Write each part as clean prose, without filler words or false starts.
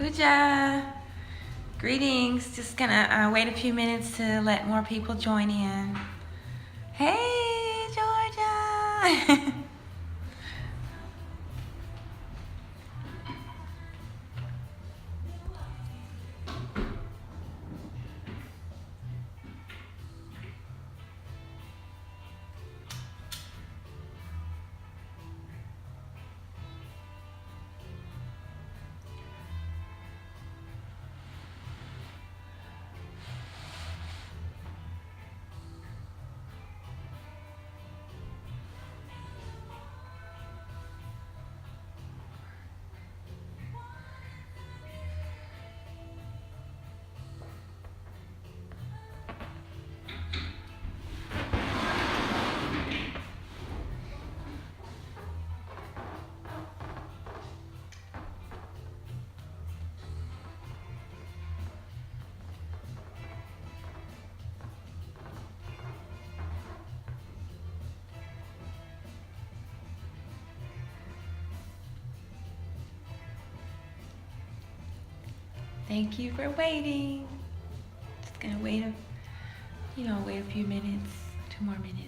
Pooja, greetings. Just gonna wait a few minutes to let more people join in. Hey, Georgia. Thank you for waiting. Just gonna wait wait a few minutes, 2 more minutes.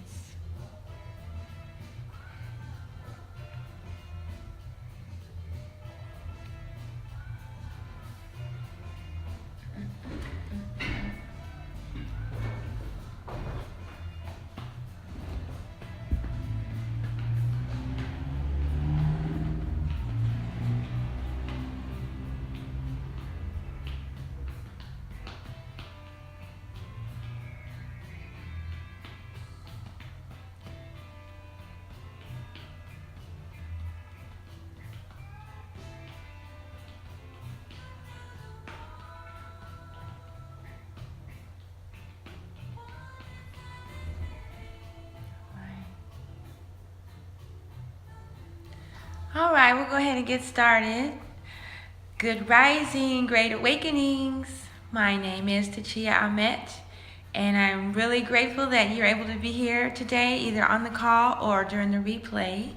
All right, we'll go ahead and get started. Good rising, great awakenings. My name is akaTchiya Amet, and I'm really grateful that you're able to be here today, either on the call or during the replay.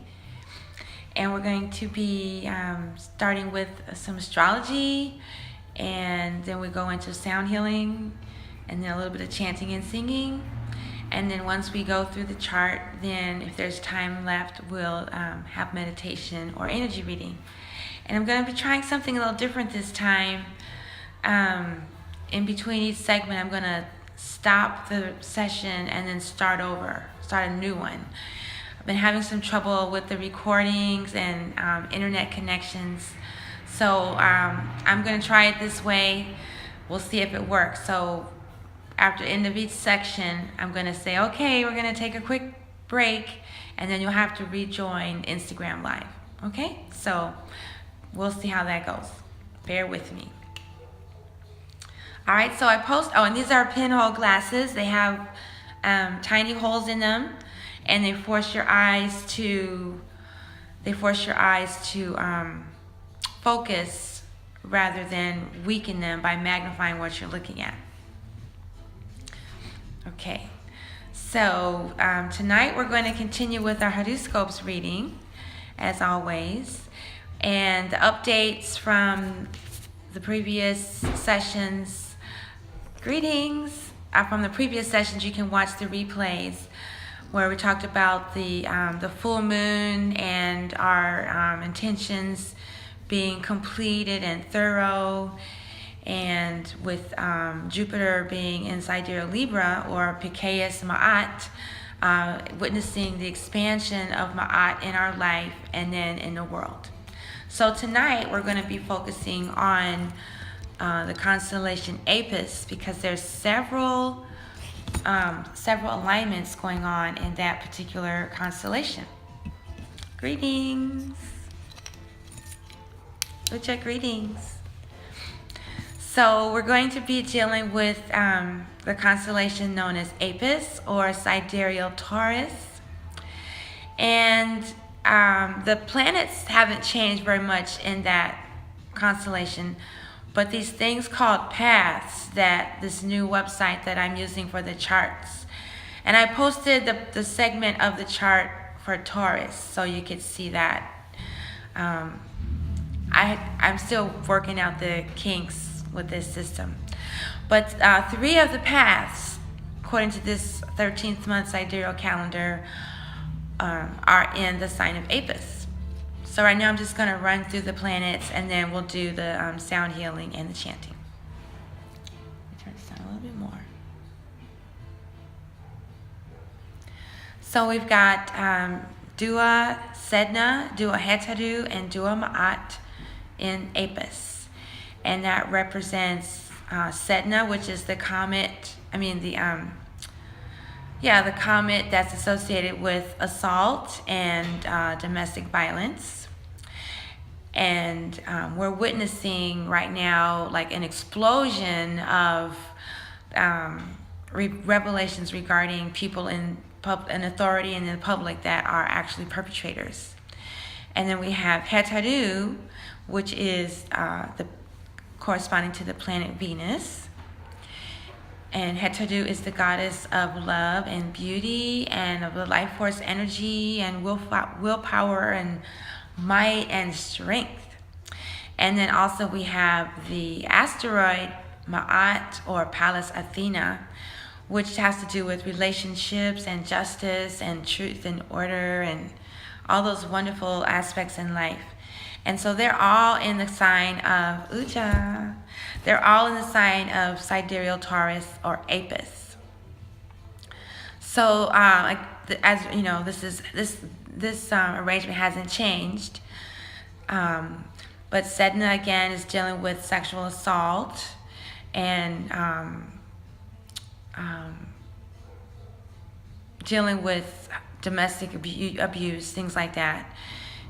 And we're going to be starting with some astrology, and then we go into sound healing, and then a little bit of chanting and singing. And then once we go through the chart, then if there's time left, we'll have meditation or energy reading. And I'm going to be trying something a little different this time. In between each segment, I'm going to stop the session and then start a new one. I've been having some trouble with the recordings and internet connections. So I'm going to try it this way. We'll see if it works. So after the end of each section, I'm going to say, okay, we're going to take a quick break, and then you'll have to rejoin Instagram Live. Okay? So we'll see how that goes. Bear with me. All right, so I and these are pinhole glasses. They have tiny holes in them, and they force your eyes to focus rather than weaken them by magnifying what you're looking at. Okay, so tonight we're going to continue with our horoscopes reading, as always, and the updates from the previous sessions. Greetings! From the previous sessions, you can watch the replays where we talked about the full moon and our intentions being completed and thorough, and with Jupiter being in Sidereal Libra, or Pikaeus Maat, witnessing the expansion of Maat in our life and then in the world. So tonight we're going to be focusing on the constellation Apis, because there's several alignments going on in that particular constellation. Greetings. Greetings. So we're going to be dealing with the constellation known as Apis, or Sidereal Taurus. And the planets haven't changed very much in that constellation, but these things called paths, that this new website that I'm using for the charts. And I posted the segment of the chart for Taurus, so you could see that. I'm still working out the kinks with this system. But 3 of the paths, according to this 13th month sidereal calendar, are in the sign of Apis. So right now I'm just going to run through the planets, and then we'll do the sound healing and the chanting. Turn this down a little bit more. So we've got Dua Sedna, Dua Hetadu, and Dua Ma'at in Apis. And that represents Sedna, which is the comet, the comet that's associated with assault and domestic violence. And we're witnessing right now like an explosion of revelations regarding people in authority and in the public that are actually perpetrators. And then we have Hetadu, which is corresponding to the planet Venus. And Hetadu is the goddess of love and beauty and of the life force energy and willpower and might and strength. And then also we have the asteroid Maat, or Pallas Athena, which has to do with relationships and justice and truth and order and all those wonderful aspects in life. And so they're all in the sign of Uja. They're all in the sign of Sidereal Taurus or Apis. So, as you know, this arrangement hasn't changed. But Sedna again is dealing with sexual assault and dealing with domestic abuse, things like that.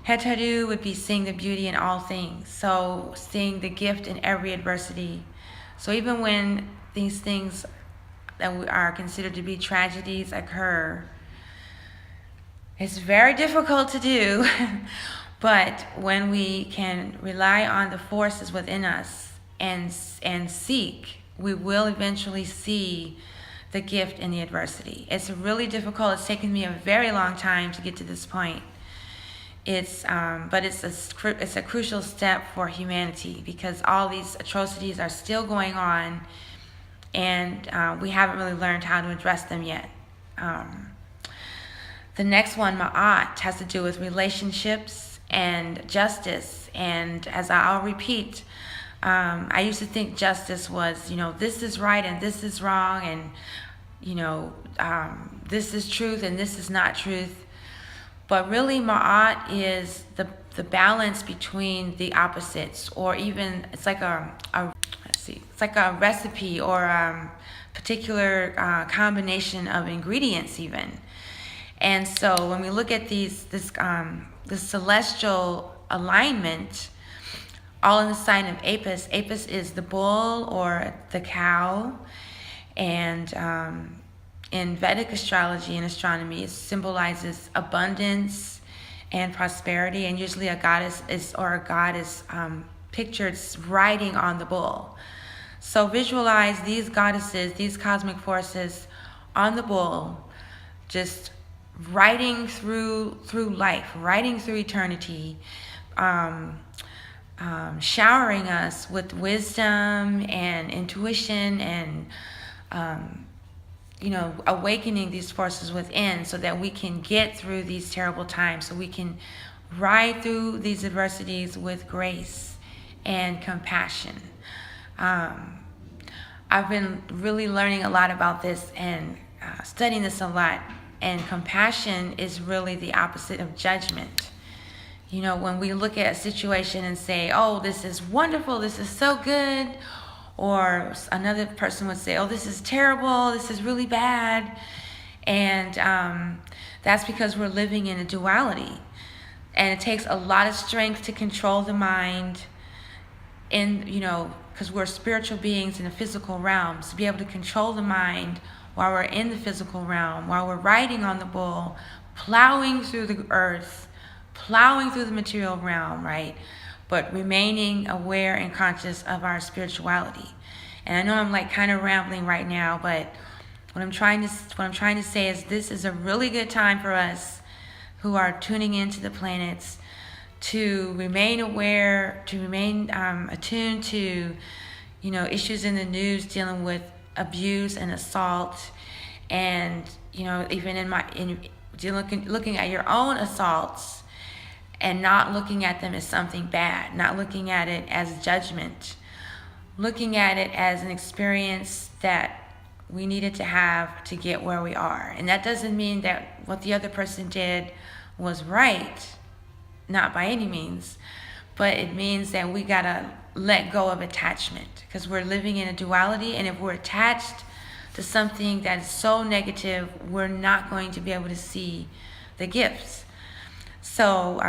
Hetadu would be seeing the beauty in all things, so seeing the gift in every adversity. So even when these things that are considered to be tragedies occur, it's very difficult to do, but when we can rely on the forces within us and seek, we will eventually see the gift in the adversity. It's really difficult. It's taken me a very long time to get to this point. But it's a crucial step for humanity, because all these atrocities are still going on, and we haven't really learned how to address them yet. The next one, Ma'at, has to do with relationships and justice. And as I'll repeat, I used to think justice was, this is right and this is wrong, and this is truth and this is not truth. But really, Ma'at is the balance between the opposites, or even it's like it's like a recipe or a particular combination of ingredients even. And so when we look at this celestial alignment, all in the sign of Apis. Apis is the bull or the cow, and in Vedic astrology and astronomy, it symbolizes abundance and prosperity, and usually a goddess or a god is pictured riding on the bull. So visualize these goddesses, these cosmic forces on the bull, just riding through life, riding through eternity, showering us with wisdom and intuition and awakening these forces within, so that we can get through these terrible times, so we can ride through these adversities with grace and compassion. I've been really learning a lot about this and studying this a lot, and compassion is really the opposite of judgment. When we look at a situation and say, oh, this is wonderful, this is so good, or another person would say, oh, this is terrible, this is really bad. And that's because we're living in a duality. And it takes a lot of strength to control the mind because we're spiritual beings in the physical realm. So to be able to control the mind while we're in the physical realm, while we're riding on the bull, plowing through the earth, plowing through the material realm, right? But remaining aware and conscious of our spirituality. And I know I'm kind of rambling right now, but what I'm trying to say is this is a really good time for us who are tuning into the planets to remain aware, to remain attuned to, issues in the news dealing with abuse and assault, and even looking at your own assaults and not looking at them as something bad, not looking at it as judgment, looking at it as an experience that we needed to have to get where we are. And that doesn't mean that what the other person did was right, not by any means, but it means that we gotta let go of attachment, because we're living in a duality, and if we're attached to something that is so negative, we're not going to be able to see the gifts. So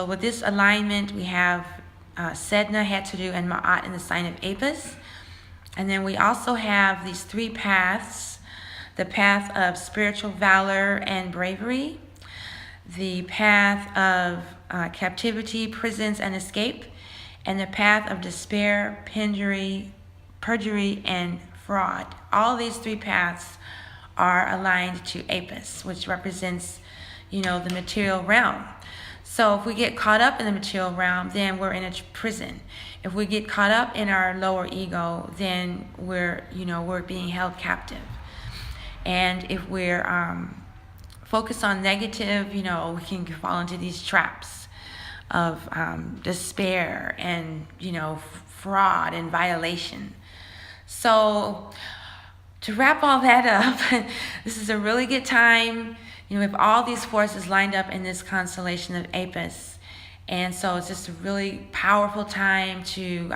with this alignment, we have Sedna, Heteru, and Ma'at in the sign of Apis. And then we also have these three paths: the path of spiritual valor and bravery, the path of captivity, prisons, and escape, and the path of despair, perjury, and fraud. All these three paths are aligned to Apis, which represents, the material realm. So if we get caught up in the material realm, then we're in a prison. If we get caught up in our lower ego, then we're being held captive. And if we're focused on negative, we can fall into these traps of despair and, fraud and violation. So to wrap all that up, this is a really good time. We have all these forces lined up in this constellation of Apis. And so it's just a really powerful time to,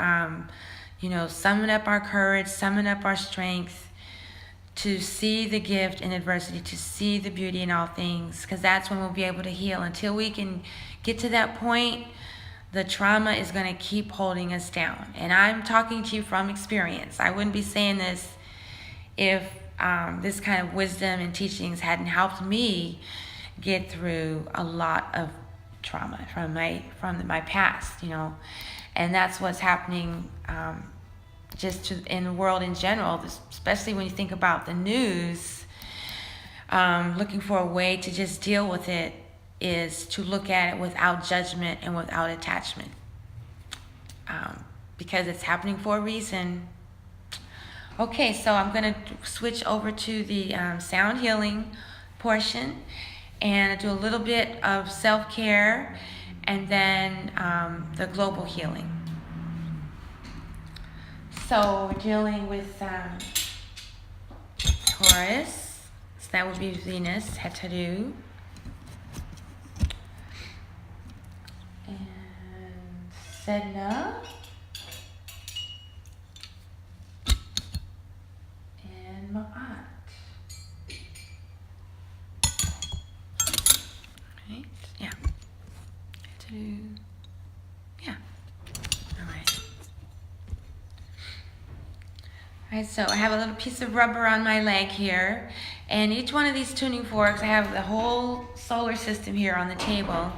summon up our courage, summon up our strength, to see the gift in adversity, to see the beauty in all things, because that's when we'll be able to heal. Until we can get to that point, the trauma is going to keep holding us down. And I'm talking to you from experience. I wouldn't be saying this if this kind of wisdom and teachings hadn't helped me get through a lot of trauma from my past, and that's what's happening in the world in general, especially when you think about the news. Looking for a way to just deal with it is to look at it without judgment and without attachment, because it's happening for a reason. Okay, so I'm going to switch over to the sound healing portion and do a little bit of self-care, and then the global healing. So we're dealing with Taurus, so that would be Venus, Heteru, and Sedna, and Ma'at. Right? Yeah. Heteru. Yeah. All right. Alright, so I have a little piece of rubber on my leg here, and each one of these tuning forks, I have the whole solar system here on the table,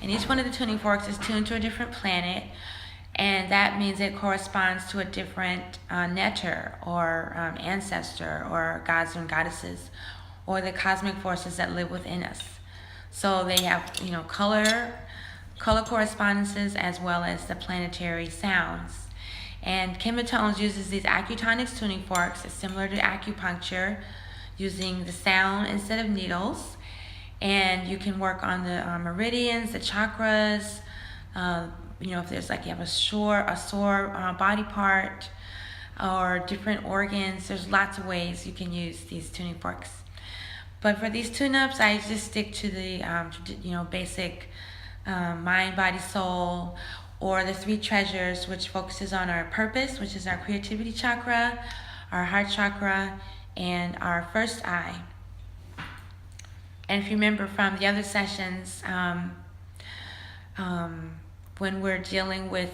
and each one of the tuning forks is tuned to a different planet, and that means it corresponds to a different neter, or ancestor, or gods and goddesses, or the cosmic forces that live within us. So they have, color correspondences, as well as the planetary sounds. And KemeTones uses these acutonics tuning forks. It's similar to acupuncture, using the sound instead of needles. And you can work on the meridians, the chakras. If there's you have a sore body part, or different organs, there's lots of ways you can use these tuning forks. But for these tune-ups, I just stick to the basic mind, body, soul, or the three treasures, which focuses on our purpose, which is our creativity chakra, our heart chakra, and our first eye. And if you remember from the other sessions, when we're dealing with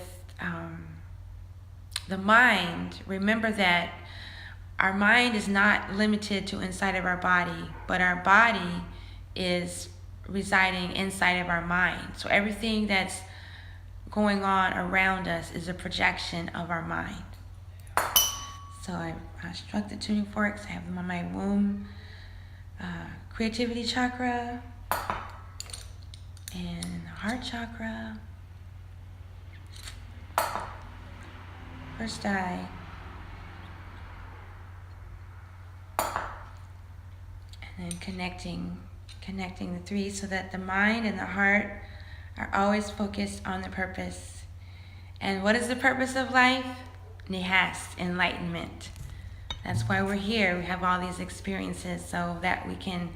the mind, remember that our mind is not limited to inside of our body, but our body is residing inside of our mind. So everything that's going on around us is a projection of our mind. So I struck the tuning forks. I have them on my womb, creativity chakra, and heart chakra, first eye, and then connecting the three so that the mind and the heart are always focused on the purpose. And what is the purpose of life? Nihast, enlightenment. That's why we're here. We have all these experiences so that we can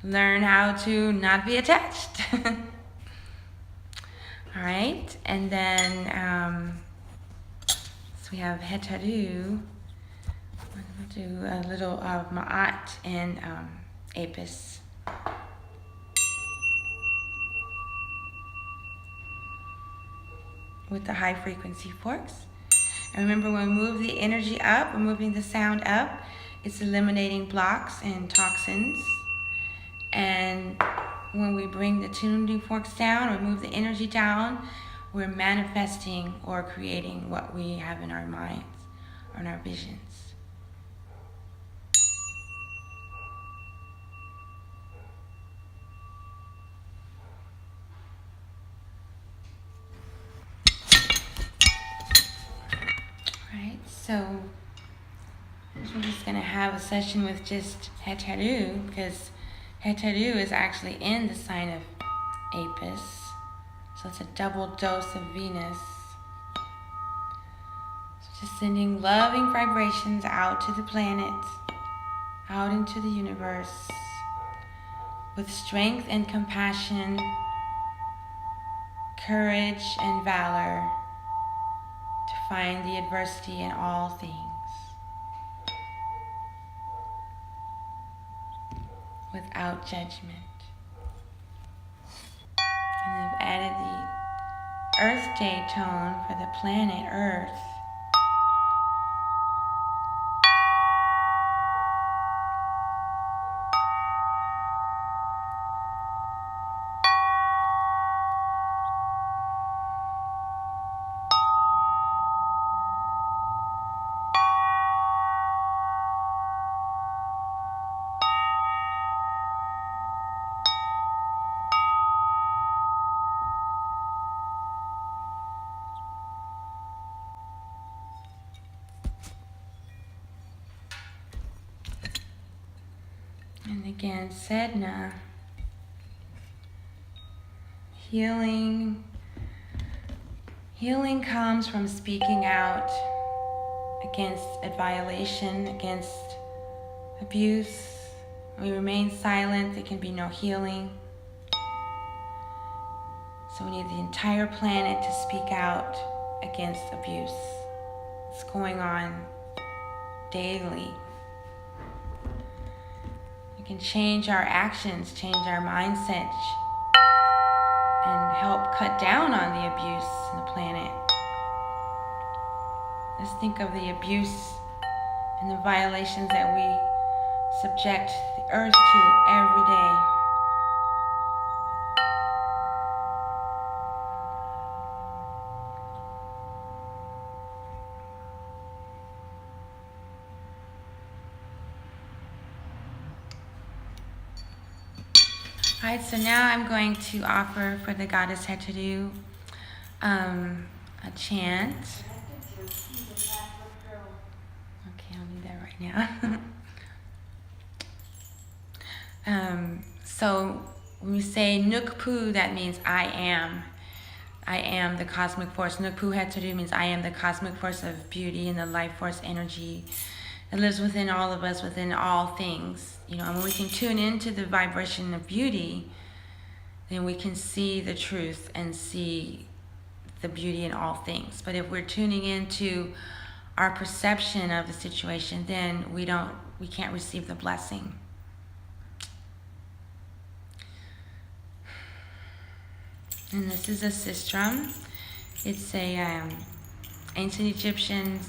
learn how to not be attached. All right, and then so we have Hetaru. We're going to do a little of Maat and Apis. With the high frequency forks. And remember, when we move the energy up, we're moving the sound up, it's eliminating blocks and toxins. And when we bring the tuning forks down or move the energy down, we're manifesting or creating what we have in our minds or in our visions. So we're just going to have a session with just Hetaru, because Hetaru is actually in the sign of Apis. So it's a double dose of Venus. So just sending loving vibrations out to the planet, out into the universe, with strength and compassion, courage and valor, to find the adversity in all things. Without judgment. And I've added the Earth Day tone for the planet Earth. And again, Sedna, healing comes from speaking out against a violation, against abuse. When we remain silent, there can be no healing. So we need the entire planet to speak out against abuse. It's going on daily. We can change our actions, change our mindset, and help cut down on the abuse in the planet. Let's think of the abuse and the violations that we subject the earth to every day. Alright, so now I'm going to offer for the goddess Hetaru a chant. Okay, I'll do that right now. So when we say Nukpu, that means I am. I am the cosmic force. Nukpu Hetaru means I am the cosmic force of beauty and the life force energy that lives within all of us, within all things. You know, and when we can tune into the vibration of beauty, then we can see the truth and see the beauty in all things. But if we're tuning into our perception of the situation, then we can't receive the blessing. And this is a sistrum. It's a ancient Egyptian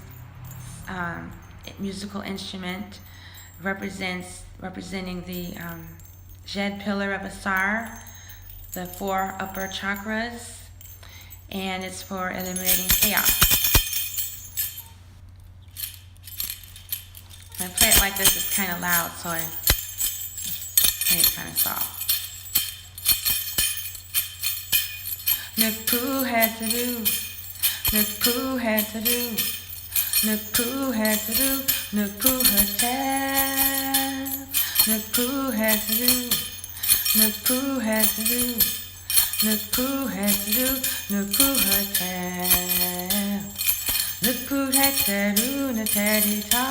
musical instrument representing the Jed pillar of Asar, the 4 upper chakras, and it's for eliminating chaos. When I play it like this, it's kind of loud, so I play it kind of soft. Nukpoo had to do. Nukpoo had to do. Nukpoo had to do. Nukpoo had to. Nukpoo had to do. Nukpoo had to do. Nukpoo had to do. Nukpoo had to. Nukpoo had to do. Nateri ta.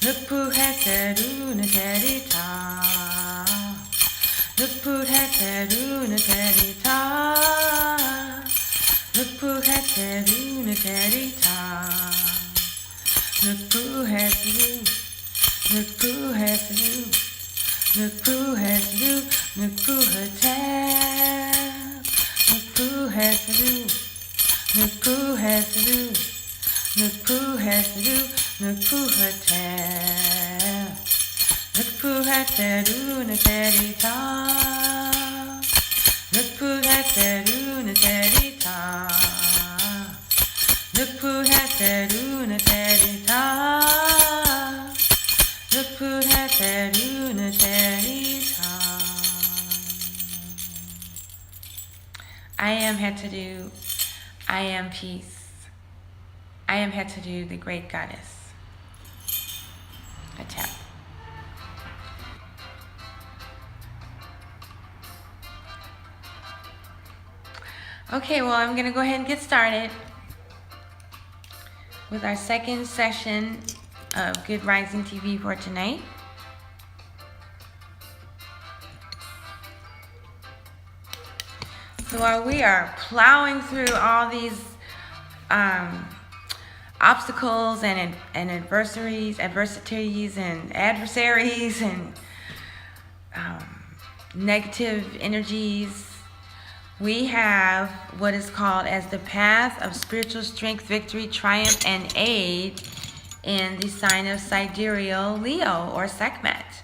Nukpoo had to do. Nateri ta. Nukpoo had to do. Nateri ta. Nukpoo had to do. Nateri ta. Nukpoo had to do. Nukpoo had to do. Nukpoo had to do. Nukpoo had to. Nukpoo had to do. Nukpoo had to do. Nukpoo had to do. Nukpoo had to. Nukpoo had to do. Nateri ta. Nukpoo had to do. Nateri ta. Nukpoo had to do. Nateri ta. Nukpoo had to do. Nateri ta. I am had to do. I am peace. I am had to do the great goddess. A tap. Okay, well, I'm going to go ahead and get started with our second session of Good Rising TV for tonight. So while we are plowing through all these obstacles and adversities and adversaries and negative energies, we have what is called as the path of spiritual strength, victory, triumph, and aid in the sign of Sidereal Leo or Sekhmet.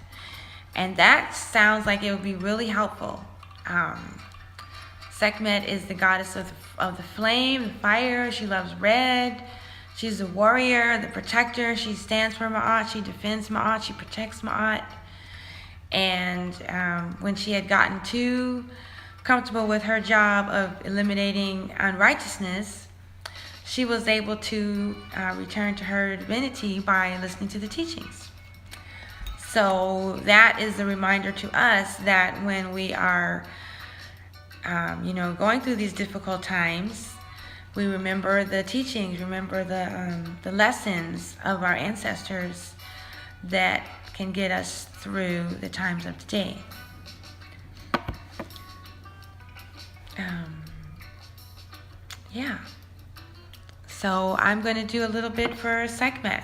And that sounds like it would be really helpful. Sekhmet is the goddess of the flame, the fire. She loves red. She's the warrior, the protector. She stands for Maat. She defends Maat. She protects Maat. And when she had gotten too comfortable with her job of eliminating unrighteousness, she was able to return to her divinity by listening to the teachings. So that is a reminder to us that when we are going through these difficult times, we remember the teachings, remember the lessons of our ancestors that can get us through the times of today. Yeah. So I'm going to do a little bit for Sekhmet.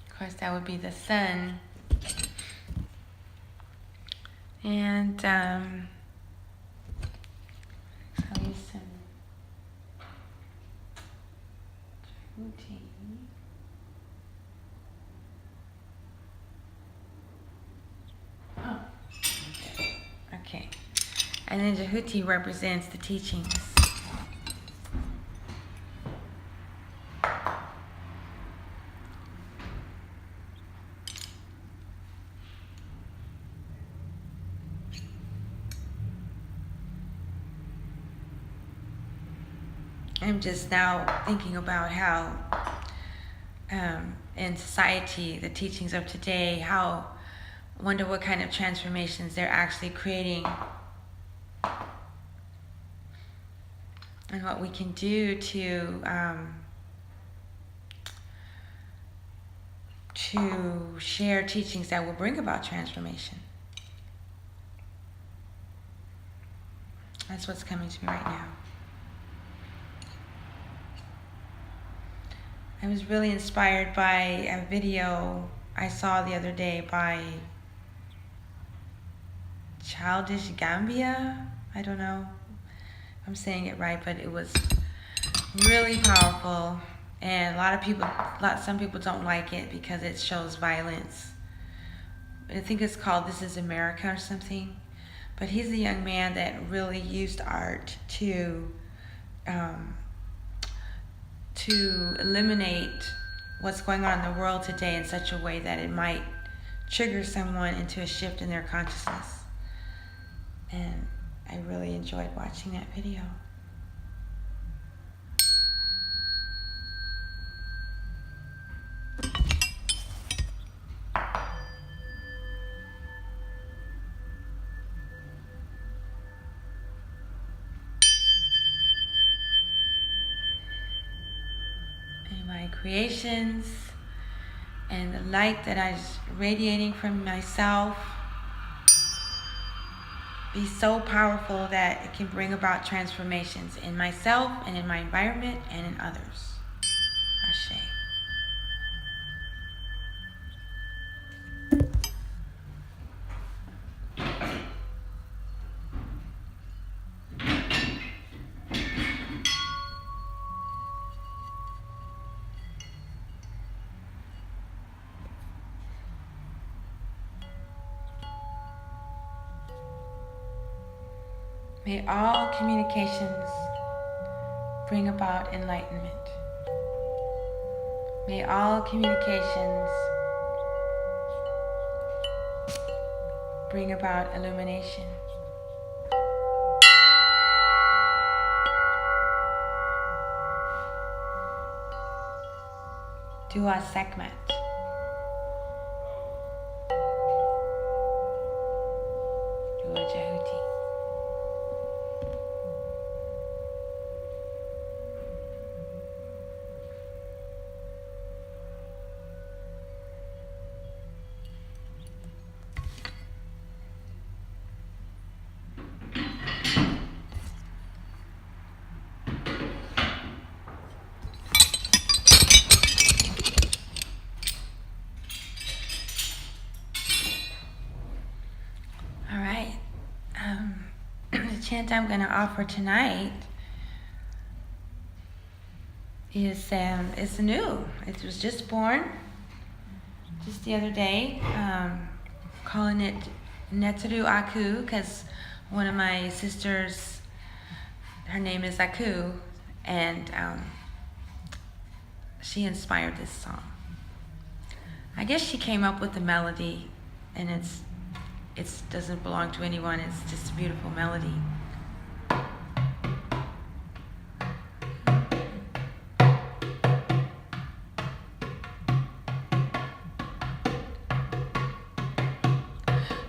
Of course, that would be the sun. And I'll use some routine. Oh, okay. And then Jehuti represents the teachings. I'm just now thinking about how in society, the teachings of today, I wonder what kind of transformations they're actually creating and what we can do to share teachings that will bring about transformation. That's what's coming to me right now. I was really inspired by a video I saw the other day by Childish Gambia. I don't know if I'm saying it right, but it was really powerful. And some people don't like it because it shows violence. I think it's called This Is America or something. But he's a young man that really used art to eliminate what's going on in the world today in such a way that it might trigger someone into a shift in their consciousness. And I really enjoyed watching that video. My creations and the light that is radiating from myself be so powerful that it can bring about transformations in myself and in my environment and in others. Ashe. May all communications bring about enlightenment. May all communications bring about illumination. Dua Sekmet. Dua Jehuti. The chant I'm going to offer tonight is it's new. It was just born just the other day. Calling it Neteru Aku because one of my sisters, her name is Aku, and she inspired this song. I guess she came up with the melody, and it doesn't belong to anyone. It's just a beautiful melody.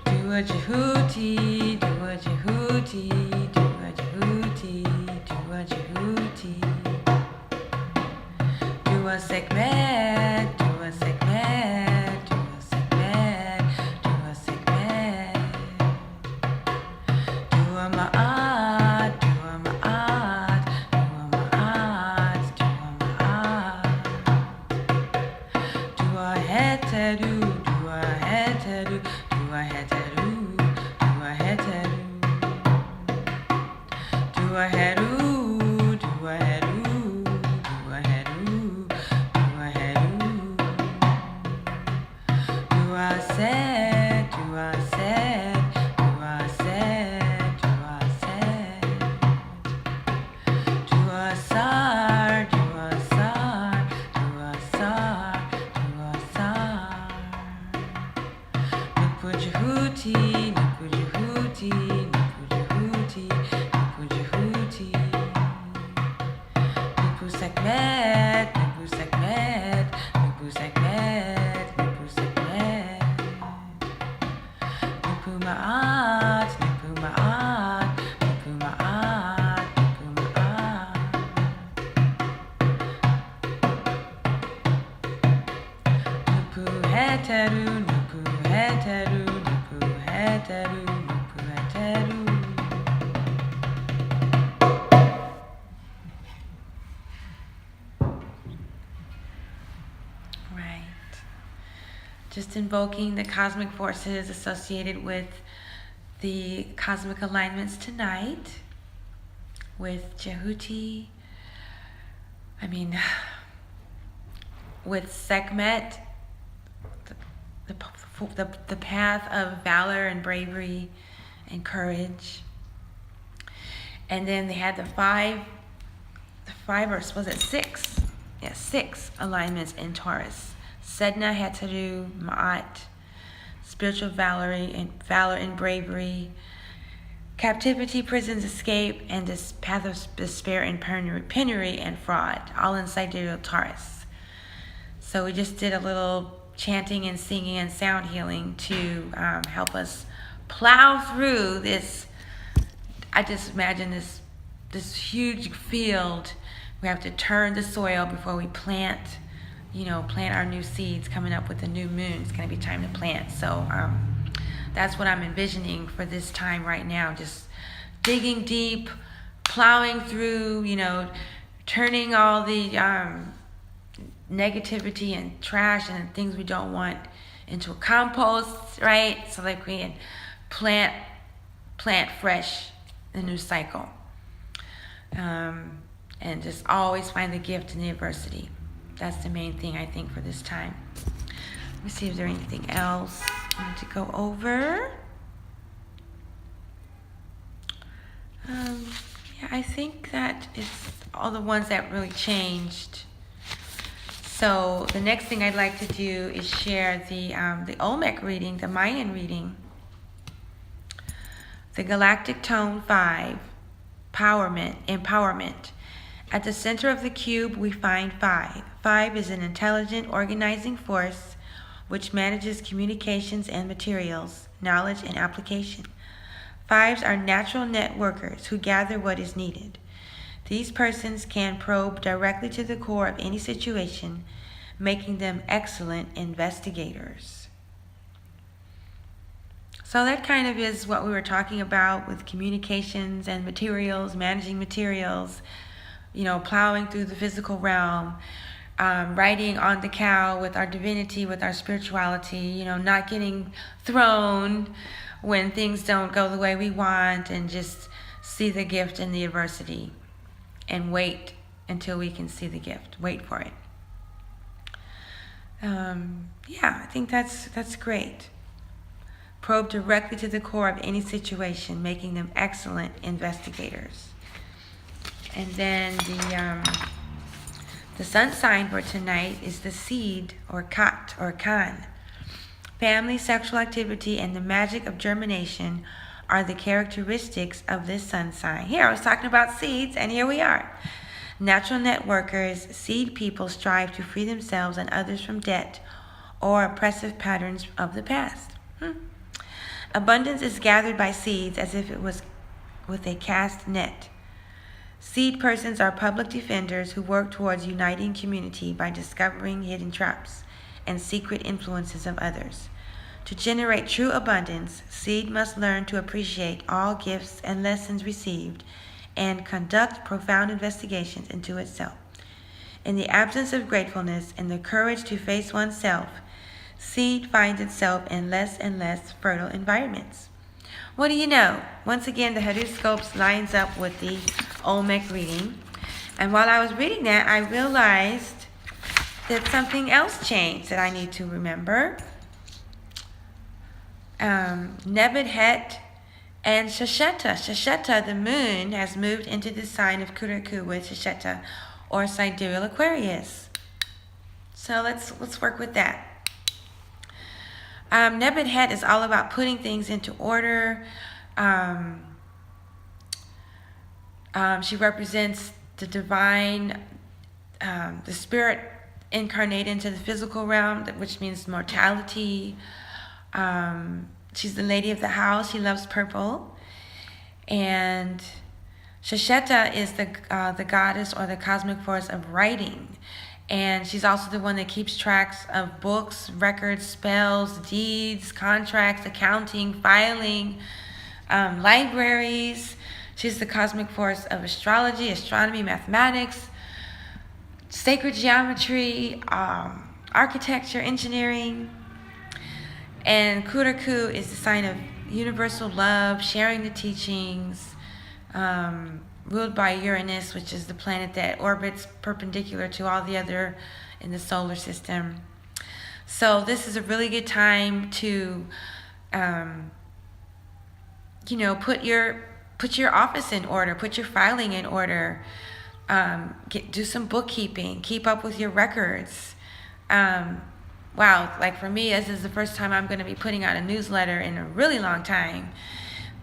Do a Jehuti, do a Jehuti, do a Jehuti, do a Jehuti. Do a Sekmet, do a Sekmet, do a Sekmet, do a Sekmet. Do a Maat, do a Maat, do a Maat, do a Maat. Do a Heteru, do a Heteru, do a Heteru. Do a heru, do a heru, do a heru, do a heru. Do a set, do a set, do a set, do a set. Do a sar, do a sar, do a sar, do a sar. Nupu Jehuti, Nupu Jehuti, Nupu Jehuti, Nupu Jehuti. Nupu Sekmet, Nupu Sekmet, Nupu Sekmet, Nupu Sekmet. Nupu Maat, Nupu Maat, Nupu Maat, Nupu Maat. Nupu Heteru, Nupu Heteru, Nupu Heteru, Nupu Heteru. Right. Just invoking the cosmic forces associated with the cosmic alignments tonight with Jehuti. With Sekmet, the the path of valor and bravery and courage. And then they had the five or was it six? Yeah, 6 alignments in Taurus. Sedna had to do Maat, spiritual valor and bravery, captivity, prisons, escape, and this path of despair and penury and fraud, all in Sidereal Taurus. So we just did a little chanting and singing and sound healing to help us plow through this. I just imagine this huge field. We have to turn the soil before we plant our new seeds coming up with the new moon. It's going to be time to plant. So that's what I'm envisioning for this time right now. Just digging deep, plowing through, turning all the negativity and trash and things we don't want into a compost, right? So like we can plant fresh, the new cycle. And just always find the gift in the adversity. That's the main thing, I think, for this time. Let me see if there's anything else I need to go over. Yeah, I think that it's all the ones that really changed. So the next thing I'd like to do is share the Olmec reading, the Mayan reading. The galactic tone 5, empowerment. At the center of the cube, we find 5. 5 is an intelligent, organizing force which manages communications and materials, knowledge and application. 5s are natural networkers who gather what is needed. These persons can probe directly to the core of any situation, making them excellent investigators. So that kind of is what we were talking about with communications and materials, managing materials, plowing through the physical realm, riding on the cow with our divinity, with our spirituality, not getting thrown when things don't go the way we want, and just see the gift in the adversity and wait until we can see the gift. Wait for it. I think that's great. Probe directly to the core of any situation, making them excellent investigators. And then the sun sign for tonight is the seed, or Kat, or Kan. Family, sexual activity, and the magic of germination are the characteristics of this sun sign. Here, I was talking about seeds, and here we are. Natural networkers, seed people strive to free themselves and others from debt or oppressive patterns of the past. Abundance is gathered by seeds as if it was with a cast net. Seed persons are public defenders who work towards uniting community by discovering hidden traps and secret influences of others. To generate true abundance, seed must learn to appreciate all gifts and lessons received and conduct profound investigations into itself. In the absence of gratefulness and the courage to face oneself, seed finds itself in less and less fertile environments. What do you know? Once again, the horoscopes lines up with the Olmec reading. And while I was reading that, I realized that something else changed that I need to remember. Nebuchadnezzar and Shesheta. Shesheta, the moon, has moved into the sign of Kuraku with Shesheta, or Sidereal Aquarius. So let's work with that. Nebuchadnezzar is all about putting things into order. She represents the divine, the spirit incarnate into the physical realm, which means mortality. She's the lady of the house. She loves purple. And Shesheta is the goddess or the cosmic force of writing. And she's also the one that keeps tracks of books, records, spells, deeds, contracts, accounting, filing, libraries. She's the cosmic force of astrology, astronomy, mathematics, sacred geometry, architecture, engineering. And Kuraku is the sign of universal love, sharing the teachings, ruled by Uranus, which is the planet that orbits perpendicular to all the other in the solar system. So this is a really good time to, put your office in order, put your filing in order, do some bookkeeping, keep up with your records. Wow, like for me, this is the first time I'm going to be putting out a newsletter in a really long time.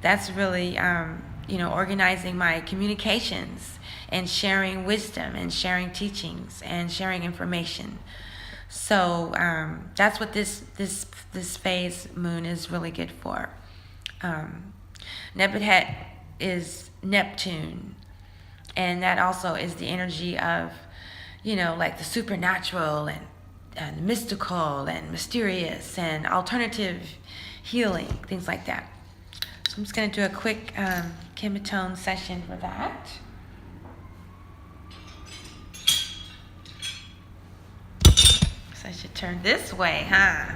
That's really, organizing my communications and sharing wisdom and sharing teachings and sharing information. So that's what this phase moon is really good for. Nebuchadnezzar is Neptune, and that also is the energy of, like the supernatural and the mystical and mysterious and alternative healing, things like that. So I'm just going to do a quick KemeTones session for that. So I should turn this way, huh?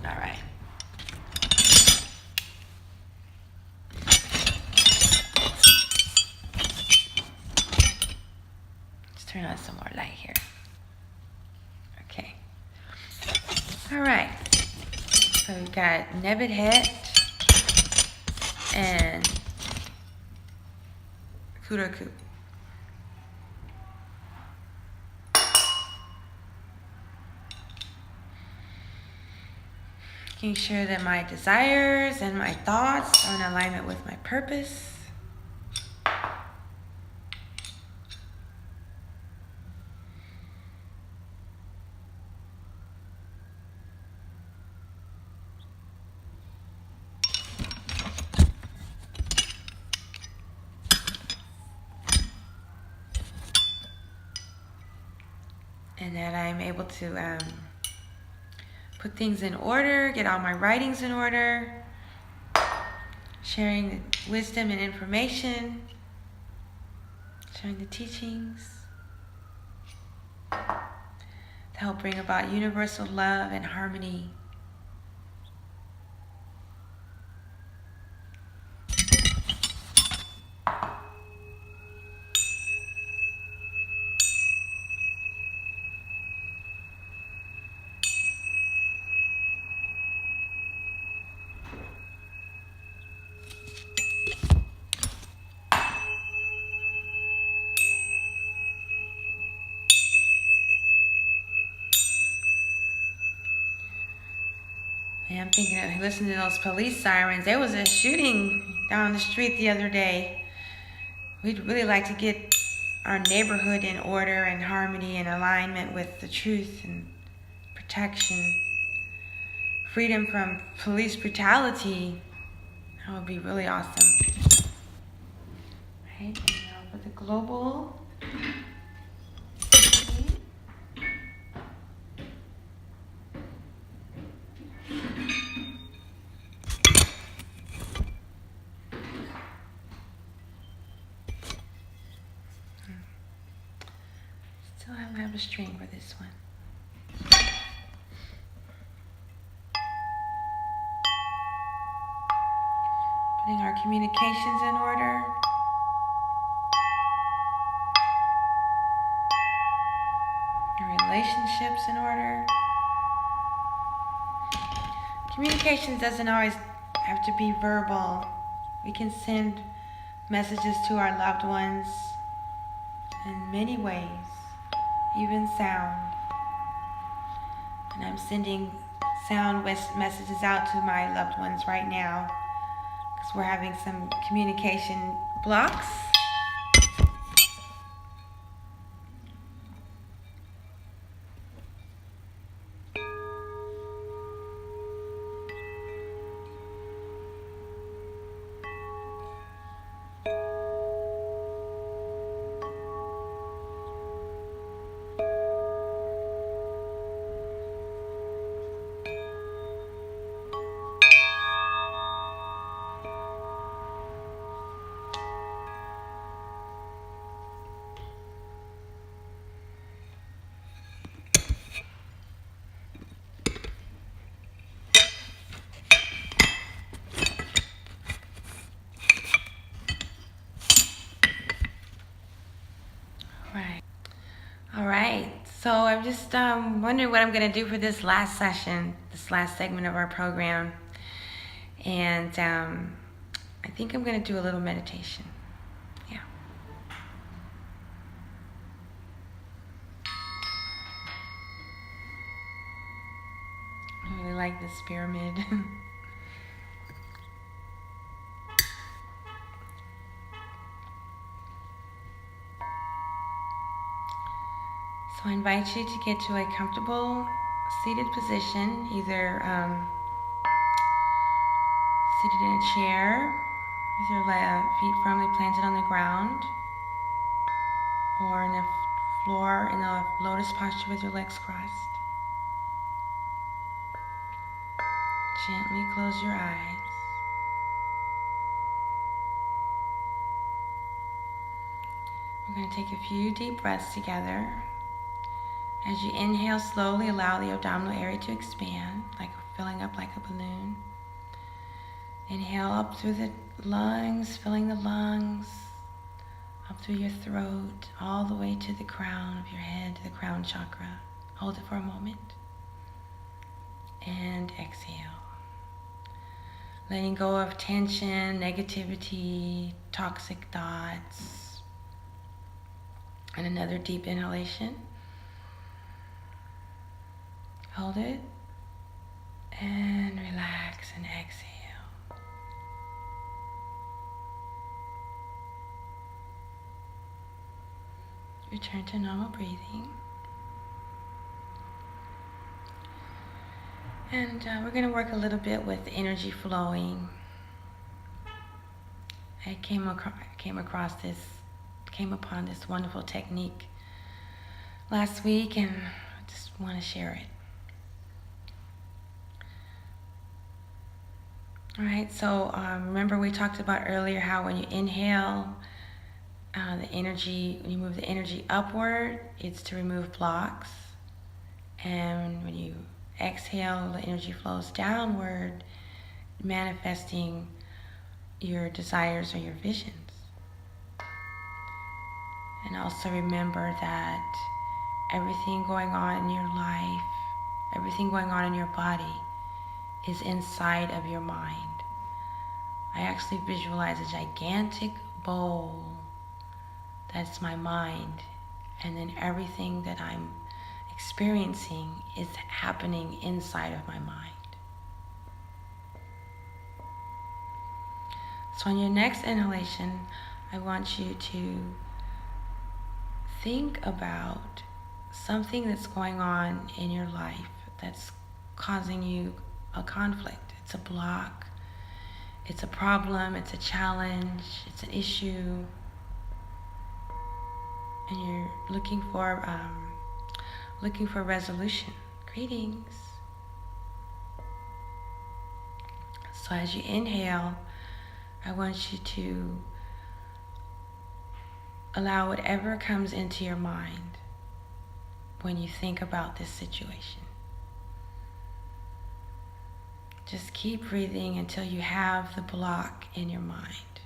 All right. Let's turn on some more light here. Okay. All right. So we've got Nebuchadnezzar and Kuraku. Making sure that my desires and my thoughts are in alignment with my purpose. And that I'm able to put things in order, get all my writings in order, sharing the wisdom and information, sharing the teachings to help bring about universal love and harmony. And I'm thinking of listening to those police sirens. There was a shooting down the street the other day. We'd really like to get our neighborhood in order and harmony and alignment with the truth and protection. Freedom from police brutality. That would be really awesome. Right, and now for the global. Still don't have a string for this one. Putting our communications in order. Our relationships in order. Communications doesn't always have to be verbal. We can send messages to our loved ones in many ways, even sound. And I'm sending sound messages out to my loved ones right now because we're having some communication blocks. All right, so I'm just wondering what I'm going to do for this last session, this last segment of our program. And I think I'm going to do a little meditation. Yeah. I really like this pyramid. So I invite you to get to a comfortable seated position, either seated in a chair with your feet firmly planted on the ground, or in the floor in a lotus posture with your legs crossed. Gently close your eyes. We're going to take a few deep breaths together. As you inhale, slowly allow the abdominal area to expand, like filling up like a balloon. Inhale up through the lungs, filling the lungs, up through your throat, all the way to the crown of your head, to the crown chakra. Hold it for a moment. And exhale. Letting go of tension, negativity, toxic thoughts. And another deep inhalation. Hold it. And relax and exhale. Return to normal breathing. And we're going to work a little bit with energy flowing. I came upon this wonderful technique last week, and I just want to share it. All right, so remember we talked about earlier how when you inhale, the energy, when you move the energy upward, it's to remove blocks. And when you exhale, the energy flows downward, manifesting your desires or your visions. And also remember that everything going on in your life, everything going on in your body is inside of your mind. I actually visualize a gigantic bowl. That's my mind. And then everything that I'm experiencing is happening inside of my mind. So on your next inhalation, I want you to think about something that's going on in your life that's causing you a conflict. It's a block, it's a problem, it's a challenge, it's an issue, and you're looking for resolution. Greetings. So as you inhale, I want you to allow whatever comes into your mind when you think about this situation. Just keep breathing until you have the block in your mind.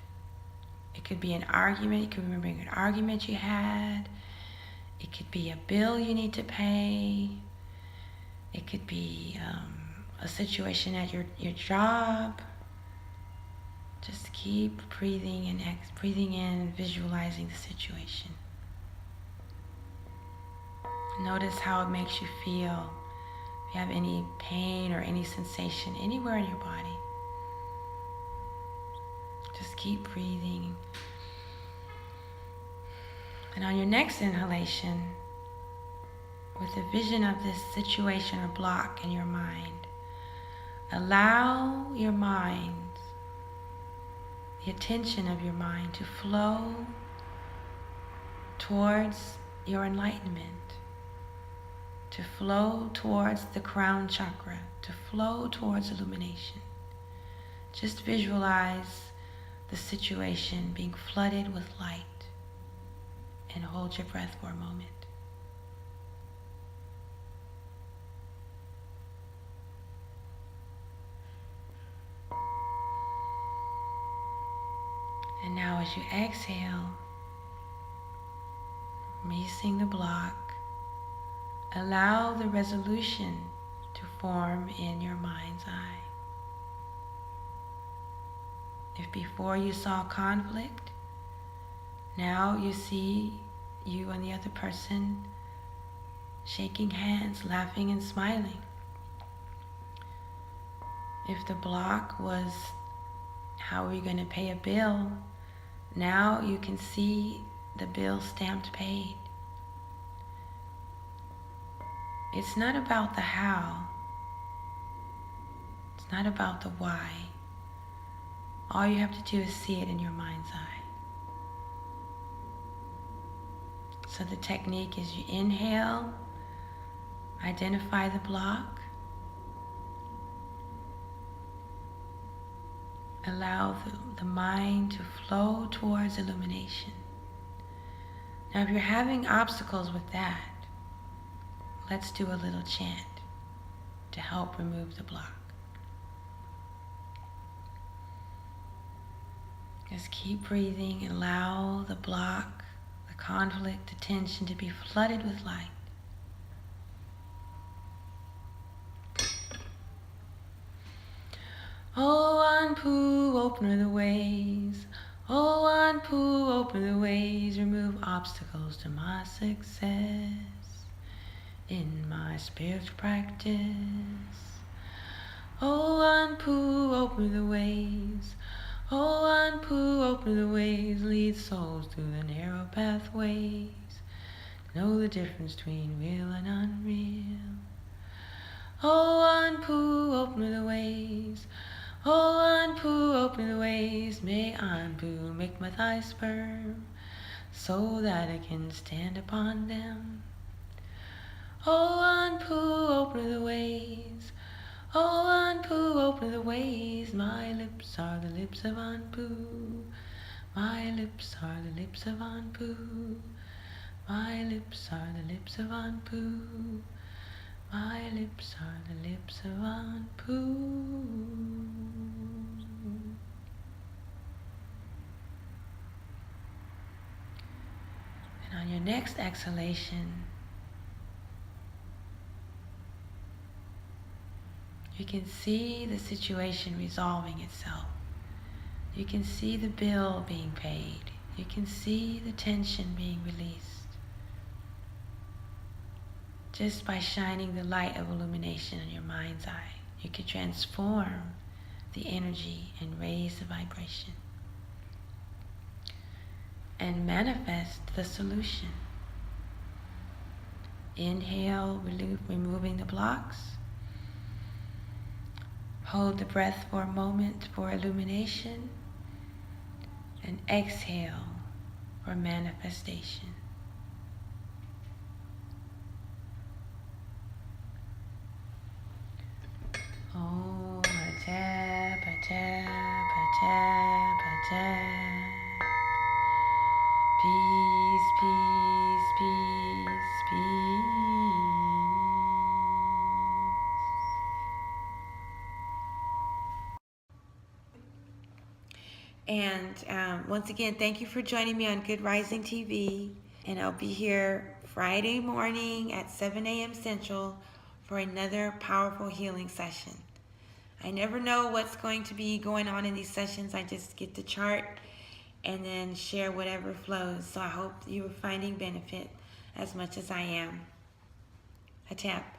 It could be an argument. You could be remembering an argument you had. It could be a bill you need to pay. It could be a situation at your job. Just keep breathing and breathing in and visualizing the situation. Notice how it makes you feel. If you have any pain or any sensation anywhere in your body, just keep breathing. And on your next inhalation, with the vision of this situation or block in your mind, allow your mind, the attention of your mind, to flow towards your enlightenment, to flow towards the crown chakra, to flow towards illumination. Just visualize the situation being flooded with light, and hold your breath for a moment. And now as you exhale, releasing the block, Allow the resolution to form in your mind's eye. If before you saw conflict, now you see you and the other person shaking hands, laughing and smiling. If the block was, how are we going to pay a bill? Now you can see the bill stamped paid. It's not about the how. It's not about the why. All you have to do is see it in your mind's eye. So the technique is you inhale, identify the block, allow the mind to flow towards illumination. Now if you're having obstacles with that, let's do a little chant to help remove the block. Just keep breathing and allow the block, the conflict, the tension to be flooded with light. Oh, Anpu, open the ways. Oh, Anpu, open the ways. Remove obstacles to my success in my spiritual practice. Oh, Anpu, open the ways. Oh, Anpu, open the ways. Lead souls through the narrow pathways. Know the difference between real and unreal. Oh, Anpu, open the ways. Oh, Anpu, open the ways. May Anpu make my thighs firm, so that I can stand upon them. Oh, Anpu, open the ways. Oh, Anpu, open the ways. My lips are the lips of Anpu. My lips are the lips of Anpu. My lips are the lips of Anpu. My lips are the lips of Anpu. And on your next exhalation, you can see the situation resolving itself. You can see the bill being paid. You can see the tension being released. Just by shining the light of illumination in your mind's eye, you can transform the energy and raise the vibration and manifest the solution. Inhale, removing the blocks. Hold the breath for a moment for illumination, and exhale for manifestation. Oh, a tap, a tap, a tap, a tap. Peace, peace, peace, peace. And once again, thank you for joining me on Good Rising TV. And I'll be here Friday morning at 7 a.m. Central for another powerful healing session. I never know what's going to be going on in these sessions. I just get the chart and then share whatever flows. So I hope you are finding benefit as much as I am. A tap.